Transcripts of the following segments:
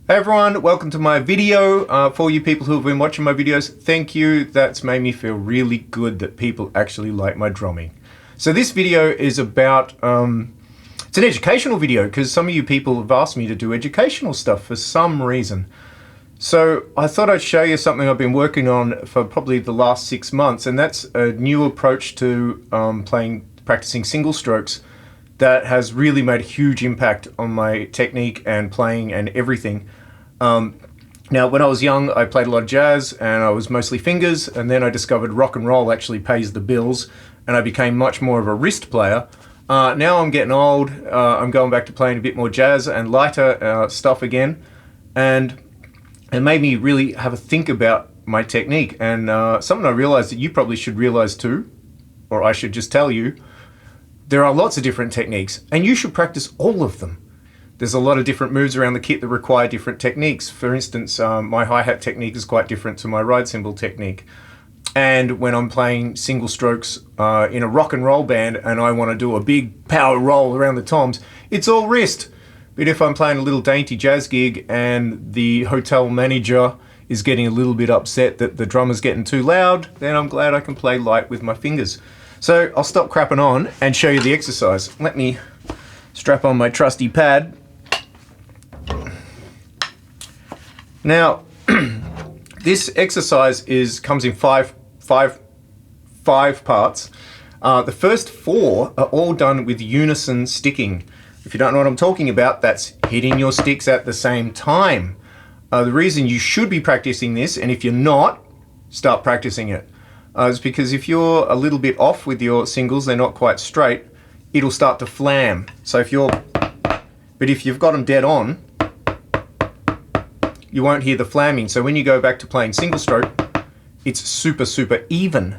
Hey everyone, welcome to my video. For you people who have been watching my videos, thank you. That's made me feel really good that people actually like my drumming. So this video is about, it's an educational video because some of you people have asked me to do educational stuff for some reason. So I thought I'd show you something I've been working on for probably the last 6 months, and that's a new approach to practicing single strokes that has really made a huge impact on my technique and playing and everything. Now, when I was young, I played a lot of jazz and I was mostly fingers, and then I discovered rock and roll actually pays the bills, and I became much more of a wrist player. Now I'm getting old, I'm going back to playing a bit more jazz and lighter stuff again, and it made me really have a think about my technique, and something I realized that you probably should realize too, or I should just tell you. There are lots of different techniques, and you should practice all of them. There's a lot of different moves around the kit that require different techniques. For instance, my hi-hat technique is quite different to my ride cymbal technique. And when I'm playing single strokes in a rock and roll band and I want to do a big power roll around the toms, it's all wrist. But if I'm playing a little dainty jazz gig and the hotel manager is getting a little bit upset that the drummer's getting too loud, then I'm glad I can play light with my fingers. So I'll stop crapping on and show you the exercise. Let me strap on my trusty pad. Now, this exercise comes in five parts. The first 4 are all done with unison sticking. If you don't know what I'm talking about, that's hitting your sticks at the same time. The reason you should be practicing this, and if you're not, start practicing it. Is because if you're a little bit off with your singles, they're not quite straight, it'll start to flam. So if you've got them dead on, you won't hear the flamming. So when you go back to playing single stroke, it's super, super even.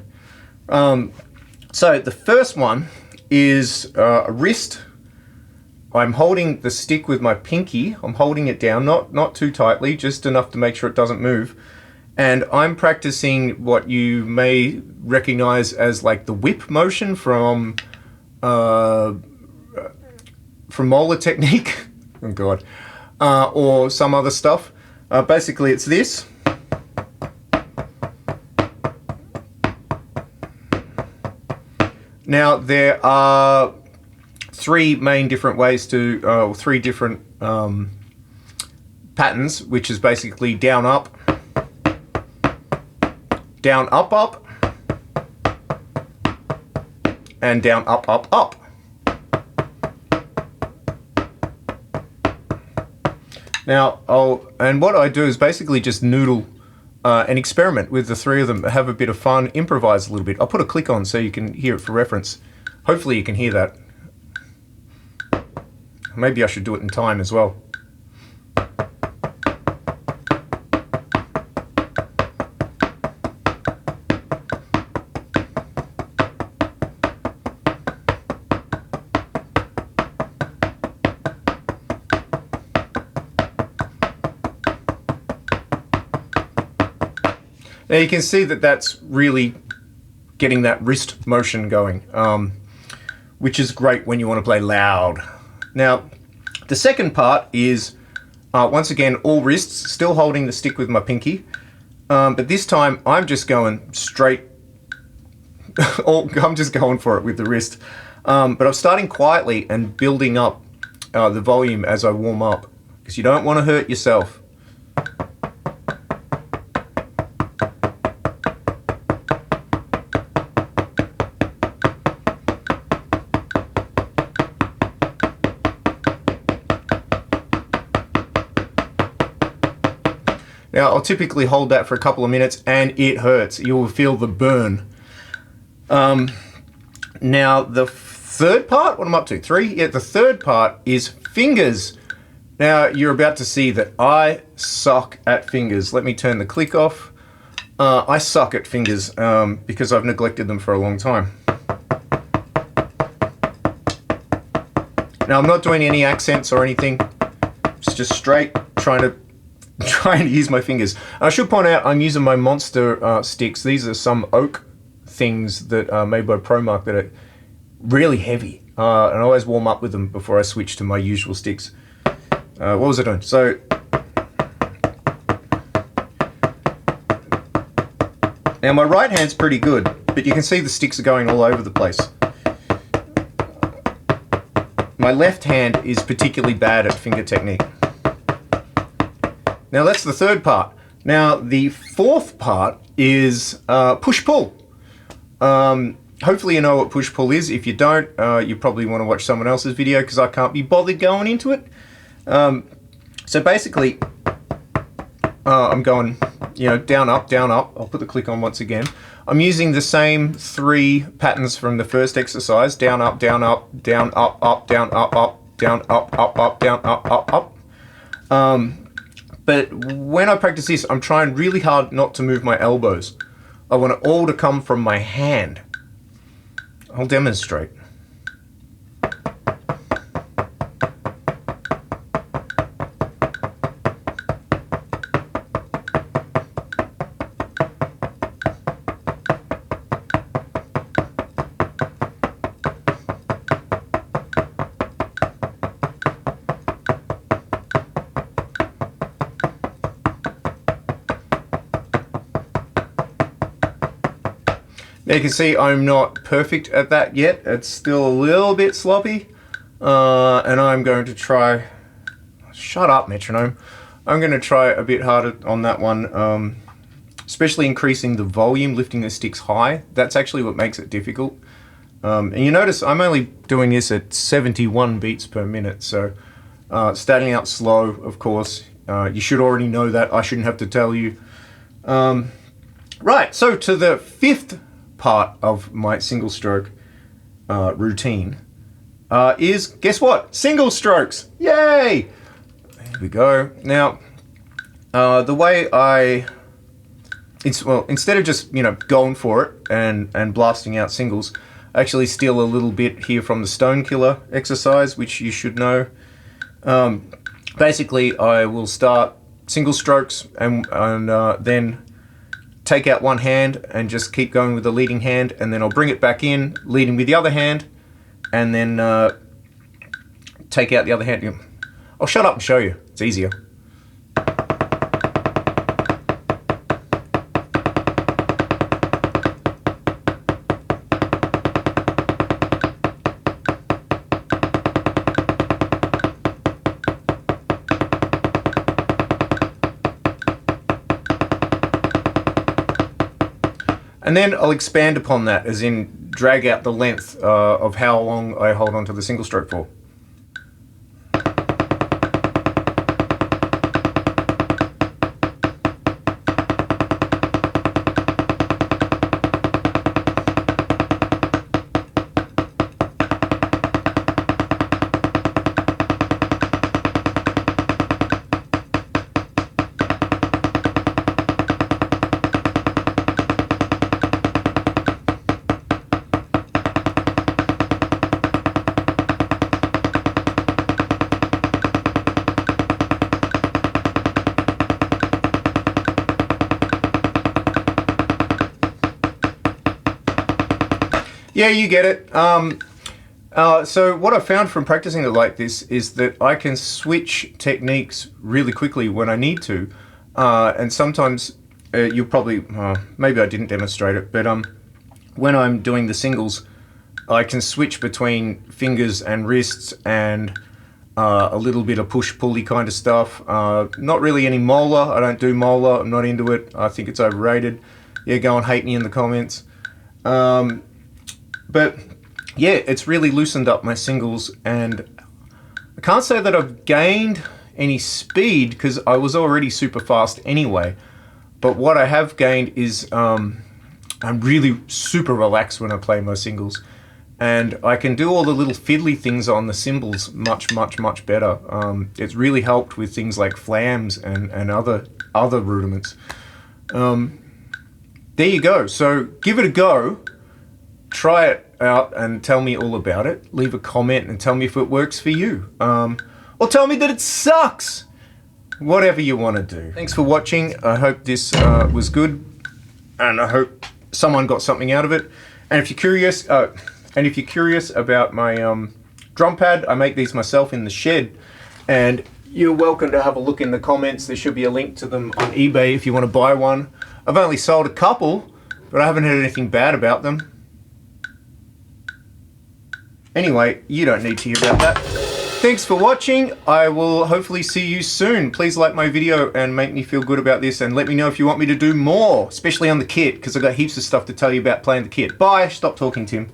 So the first one is a wrist. I'm holding the stick with my pinky. I'm holding it down, not too tightly, just enough to make sure it doesn't move. And I'm practicing what you may recognize as like the whip motion from molar technique, oh God, or some other stuff. Basically it's this. Now there are 3 main different ways to, 3 different patterns, which is basically down, up, down, up, up, and down, up, up, up. Now, what I do is basically just noodle and experiment with the 3 of them, have a bit of fun, improvise a little bit. I'll put a click on so you can hear it for reference. Hopefully you can hear that. Maybe I should do it in time as well. Now you can see that that's really getting that wrist motion going, which is great when you want to play loud. Now, the second part is, once again, all wrists, still holding the stick with my pinky, but this time I'm just going straight, I'm just going for it with the wrist. But I'm starting quietly and building up the volume as I warm up, because you don't want to hurt yourself. Now, I'll typically hold that for a couple of minutes and it hurts. You will feel the burn. Now, the third part, what am I up to? 3? Yeah, the third part is fingers. Now, you're about to see that I suck at fingers. Let me turn the click off. I suck at fingers because I've neglected them for a long time. Now, I'm not doing any accents or anything. It's just straight trying to use my fingers. I should point out I'm using my monster sticks. These are some oak things that are made by ProMark that are really heavy. And I always warm up with them before I switch to my usual sticks. What was I doing? So Now my right hand's pretty good, but you can see the sticks are going all over the place. My left hand is particularly bad at finger technique. Now that's the third part. Now the fourth part is push-pull. Hopefully you know what push-pull is. If you don't, you probably want to watch someone else's video because I can't be bothered going into it. So basically, I'm going, you know, down, up, down, up. I'll put the click on once again. I'm using the same 3 patterns from the first exercise. Down, up, down, up, down, up, down, up, down, up, down, up. But when I practice this, I'm trying really hard not to move my elbows. I want it all to come from my hand. I'll demonstrate. Now you can see I'm not perfect at that yet. It's still a little bit sloppy. And I'm going to try... Shut up, metronome. I'm going to try a bit harder on that one, especially increasing the volume, lifting the sticks high. That's actually what makes it difficult. And you notice I'm only doing this at 71 beats per minute. So starting out slow, of course. You should already know that. I shouldn't have to tell you. Right, so to the 5th part of my single stroke routine is, guess what? Single strokes! Yay! There we go. Now, the way instead of just, you know, going for it and blasting out singles, I actually steal a little bit here from the Stone Killer exercise, which you should know. Basically, I will start single strokes and then take out one hand and just keep going with the leading hand, and then I'll bring it back in, leading with the other hand, and then take out the other hand. I'll shut up and show you. It's easier. And then I'll expand upon that, as in drag out the length of how long I hold onto the single stroke for. Yeah, you get it. So what I found from practicing it like this is that I can switch techniques really quickly when I need to. And sometimes you'll probably, maybe I didn't demonstrate it, but when I'm doing the singles, I can switch between fingers and wrists and a little bit of push-pulley kind of stuff. Not really any molar. I don't do molar. I'm not into it. I think it's overrated. Yeah, go and hate me in the comments. But yeah, it's really loosened up my singles, and I can't say that I've gained any speed because I was already super fast anyway. But what I have gained is I'm really super relaxed when I play my singles, and I can do all the little fiddly things on the cymbals much better. It's really helped with things like flams and other rudiments. There you go. So give it a go. Try it out and tell me all about it. Leave a comment and tell me if it works for you. Or tell me that it sucks. Whatever you want to do. Thanks for watching. I hope this was good, and I hope someone got something out of it. And if you're curious, about my drum pad, I make these myself in the shed, and you're welcome to have a look in the comments. There should be a link to them on eBay if you want to buy one. I've only sold a couple, but I haven't heard anything bad about them. Anyway, you don't need to hear about that. Thanks for watching. I will hopefully see you soon. Please like my video and make me feel good about this, and let me know if you want me to do more, especially on the kit, because I've got heaps of stuff to tell you about playing the kit. Bye. Stop talking, Tim.